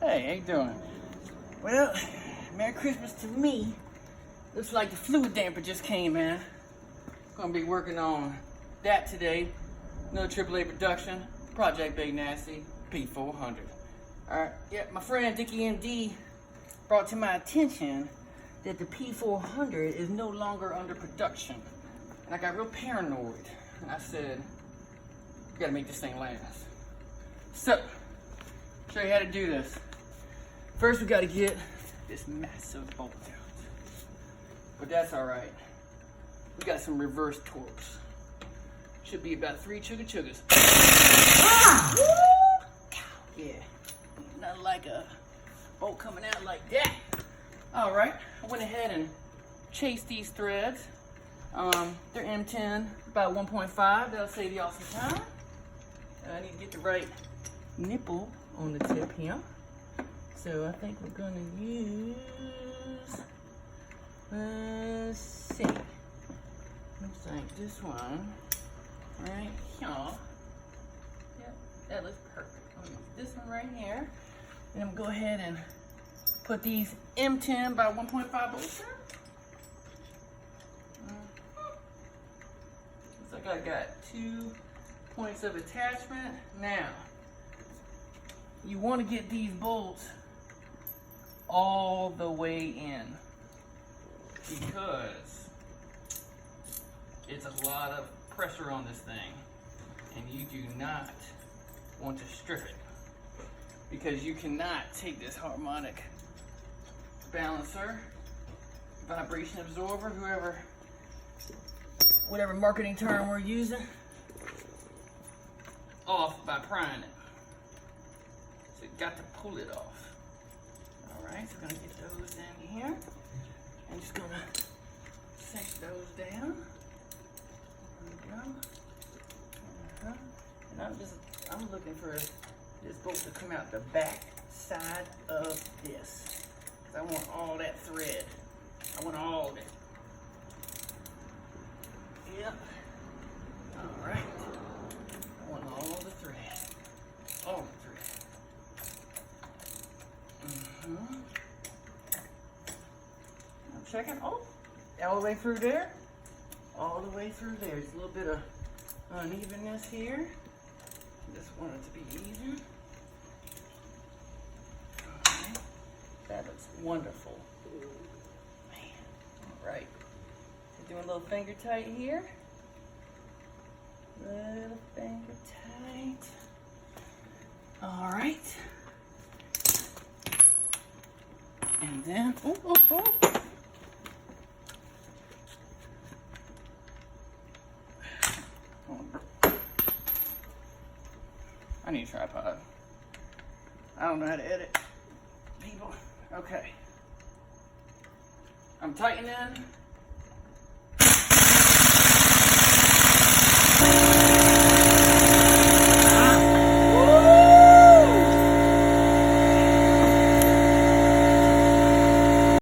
Hey, how you doing? Well, Merry Christmas to me. Looks like the Fluidamper just came in. Gonna be working on that today. Another AAA production, Project Big Nasty, P400. Alright, yeah, my friend Dickie MD brought to my attention that the P400 is no longer under production. And I got real paranoid. And I said, we gotta make this thing last. So, show you how to do this. First, we gotta get this massive bolt out. But that's alright. We got some reverse torques. Should be about 3 chugga-chuggas. Ah! Yeah, not like a bolt coming out like that. Alright, I went ahead and chased these threads. They're M10, about 1.5. That'll save y'all some time. I need to get the right nipple on the tip here. So I think we're gonna use, let's see. Looks like this one right here. Yep, that looks perfect. I'm gonna use this one right here. And I'm gonna go ahead and put these M10 by 1.5 bolts in. Looks like I got 2 points of attachment. Now, you want to get these bolts all the way in because it's a lot of pressure on this thing and you do not want to strip it because you cannot take this harmonic balancer, vibration absorber, whatever marketing term we're using, off by prying it. So you got to pull it off. Alright, so we're gonna get those in here. I'm just gonna set those down. There we go. And I'm looking for this bolt to come out the back side of this. Because I want all that thread. I want all of it. Yep. Alright. I want all the thread. All the thread. I'm checking. Oh, all the way through there. All the way through there. There's a little bit of unevenness here. Just want it to be even. Alright. That looks wonderful. Man. Alright. Doing a little finger tight here. Little finger tight. Alright. And then, oh. I need a tripod. I don't know how to edit people. Okay. I'm tightening.